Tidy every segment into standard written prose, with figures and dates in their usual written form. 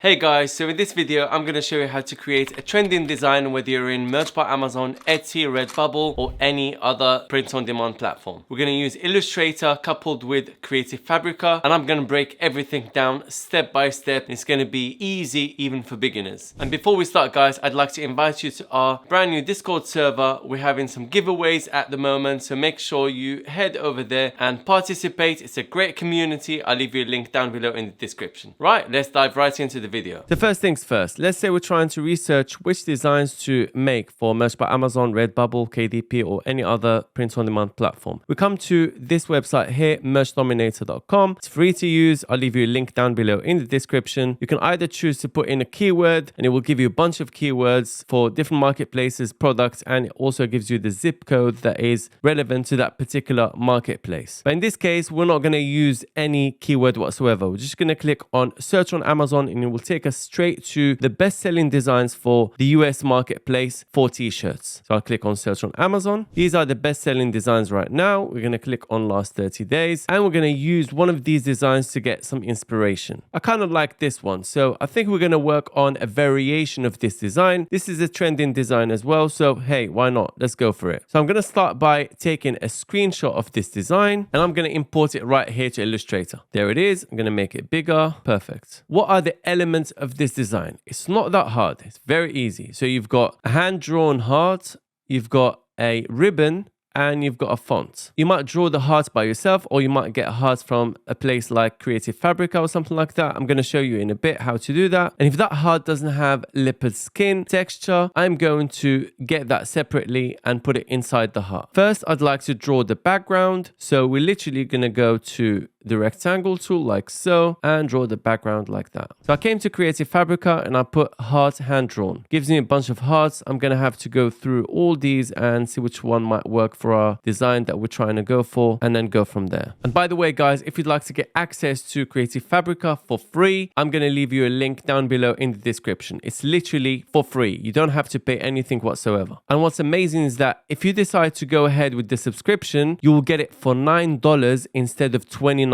Hey guys, so in this video I'm going to show you how to create a trending design whether you're in Merch by Amazon, Etsy, Redbubble or any other print-on-demand platform. We're going to use Illustrator coupled with Creative Fabrica, and I'm going to break everything down step by step. It's going to be easy even for beginners. And before we start guys, I'd like to invite you to our brand new Discord server. We're having some giveaways at the moment, so make sure you head over there and participate. It's a great community. I'll leave you a link down below in the description. Right, let's dive right into the video. The first things first, let's say we're trying to research which designs to make for Merch by Amazon, Redbubble, KDP or any other print-on-demand platform. We come to this website here, merchdominator.com. It's free to use. I'll leave you a link down below in the description. You can either choose to put in a keyword and it will give you a bunch of keywords for different marketplaces, products, and it also gives you the zip code that is relevant to that particular marketplace. But in this case, we're not going to use any keyword whatsoever. We're just going to click on search on Amazon and it will take us straight to the best-selling designs for the US marketplace for t-shirts. So I'll click on search on Amazon. These are the best-selling designs right now. We're going to click on last 30 days and we're going to use one of these designs to get some inspiration. I kind of like this one, so I think we're going to work on a variation of this design. This is a trending design as well, so hey, why not? Let's go for it. So I'm going to start by taking a screenshot of this design and I'm going to import it right here to Illustrator. There it is. I'm going to make it bigger. Perfect. What are the elements of this design? It's not that hard. It's very easy. So you've got a hand-drawn heart, you've got a ribbon, and you've got a font. You might draw the heart by yourself or you might get a heart from a place like Creative Fabrica or something like that. I'm going to show you in a bit how to do that. And if that heart doesn't have leopard skin texture, I'm going to get that separately and put it inside the heart. First, I'd like to draw the background. So we're literally going to go to the rectangle tool like so and draw the background like that. So I came to Creative Fabrica and I put heart hand drawn. Gives me a bunch of hearts. I'm going to have to go through all these and see which one might work for our design that we're trying to go for and then go from there. And by the way guys, if you'd like to get access to Creative Fabrica for free, I'm going to leave you a link down below in the description. It's literally for free. You don't have to pay anything whatsoever. And what's amazing is that if you decide to go ahead with the subscription, you will get it for $9 instead of $29.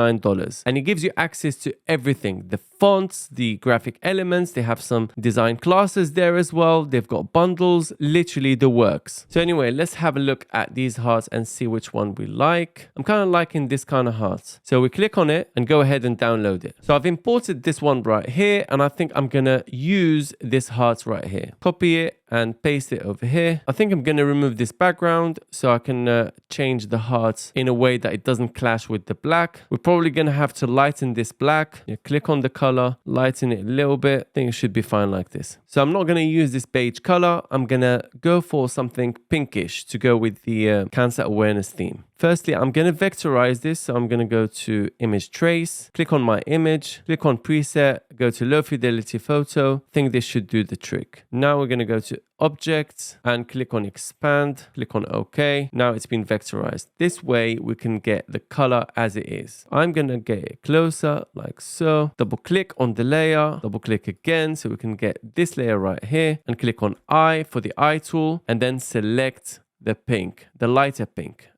And it gives you access to everything. The fonts, the graphic elements, they have some design classes there as well. They've got bundles, literally the works. So anyway, let's have a look at these hearts and see which one we like. I'm kind of liking this kind of heart. So we click on it and go ahead and download it. So I've imported this one right here and I think I'm going to use this heart right here. Copy it and paste it over here. I think I'm going to remove this background so I can change the hearts in a way that it doesn't clash with the black. We're probably going to have to lighten this black. You click on the color, lighten it a little bit. I think it should be fine like this. So I'm not going to use this beige color. I'm going to go for something pinkish to go with the cancer awareness theme. Firstly, I'm going to vectorize this. So I'm going to go to image trace, click on my image, click on preset, go to low fidelity photo. I think this should do the trick. Now we're going to go to objects and click on expand, click on OK. Now it's been vectorized. This way we can get the color as it is. I'm going to get it closer like so. Double click on the layer, double click again so we can get this layer right here and click on eye for the eye tool and then select the pink, the lighter pink.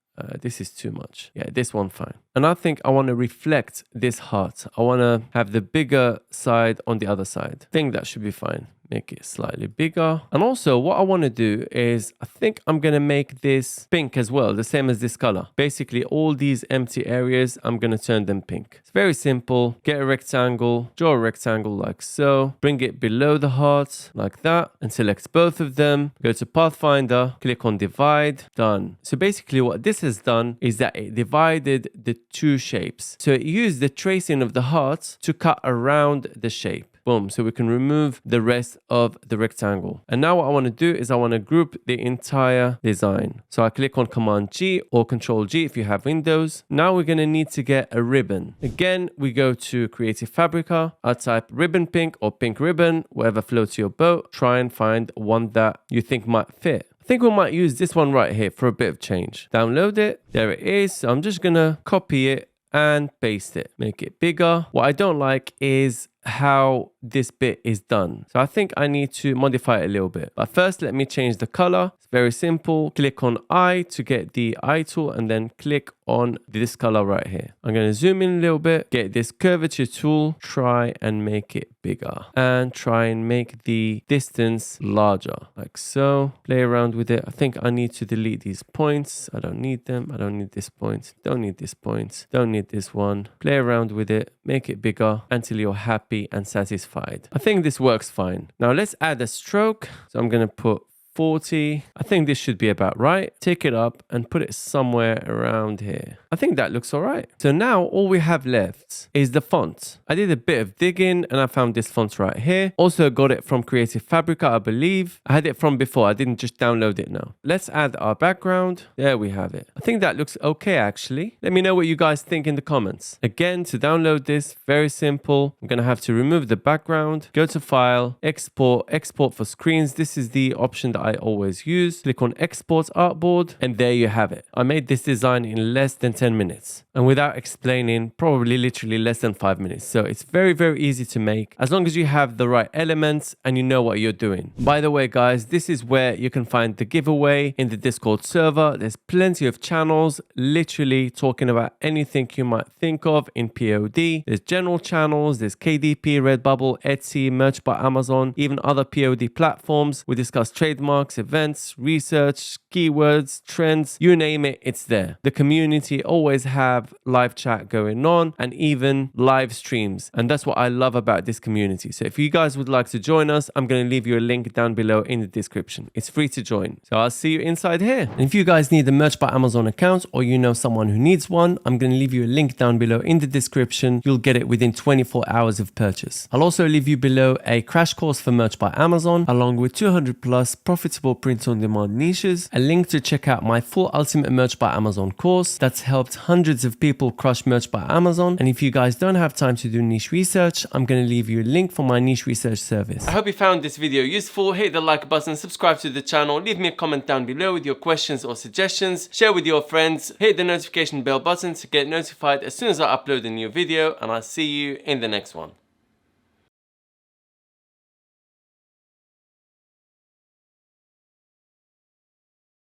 This is too much. Yeah, this one fine. And I think I want to reflect this heart. I want to have the bigger side on the other side. I think that should be fine. Make it slightly bigger. And also what I want to do is I think I'm going to make this pink as well, the same as this color. Basically all these empty areas, I'm going to turn them pink. It's very simple. Get a rectangle, draw a rectangle like so, bring it below the heart like that and select both of them. Go to Pathfinder, click on divide, done. So basically what this has done is that it divided the two shapes. So it used the tracing of the heart to cut around the shape. Boom. So we can remove the rest of the rectangle. And now what I want to do is I want to group the entire design. So I click on Command G or Control G if you have Windows. Now we're going to need to get a ribbon. Again, we go to Creative Fabrica. I type ribbon pink or pink ribbon, whatever floats your boat. Try and find one that you think might fit. I think we might use this one right here for a bit of change. Download it. There it is. So I'm just going to copy it and paste it. Make it bigger. What I don't like is how this bit is done. So I think I need to modify it a little bit. But first, let me change the color. It's very simple. Click on eye to get the eye tool and then click on this color right here. I'm going to zoom in a little bit, get this curvature tool, try and make it bigger and try and make the distance larger like so. Play around with it. I think I need to delete these points. I don't need them. I don't need this point. Don't need this point. Don't need this one. Play around with it. Make it bigger until you're happy and satisfied. I think this works fine. Now let's add a stroke. So I'm going to put 40. I think this should be about right. Take it up and put it somewhere around here. I think that looks all right. So now all we have left is the font. I did a bit of digging and I found this font right here. Also got it from Creative Fabrica, I believe. I had it from before. I didn't just download it now. Let's add our background. There we have it. I think that looks okay actually. Let me know what you guys think in the comments. Again, to download this, very simple. I'm going to have to remove the background, go to File, Export for screens. This is the option that I always use. Click on Export Artboard and there you have it. I made this design in less than 10 minutes and without explaining, probably literally less than 5 minutes. So it's very, very easy to make as long as you have the right elements and you know what you're doing. By the way, guys, this is where you can find the giveaway in the Discord server. There's plenty of channels literally talking about anything you might think of in POD. There's general channels, there's KDP, Redbubble, Etsy, Merch by Amazon, even other POD platforms. We discuss trademarks, events, research, keywords, trends, you name it, it's there. The community always have live chat going on and even live streams. And that's what I love about this community. So if you guys would like to join us, I'm going to leave you a link down below in the description. It's free to join. So I'll see you inside here. And if you guys need a Merch by Amazon account or you know someone who needs one, I'm going to leave you a link down below in the description. You'll get it within 24 hours of purchase. I'll also leave you below a crash course for Merch by Amazon along with 200 plus profitable print-on-demand niches, a link to check out my full Ultimate Merch by Amazon course that's helped hundreds of people crush Merch by Amazon. And if you guys don't have time to do niche research, I'm going to leave you a link for my niche research service. I hope you found this video useful. Hit the like button, subscribe to the channel, leave me a comment down below with your questions or suggestions, share with your friends, hit the notification bell button to get notified as soon as I upload a new video, and I'll see you in the next one.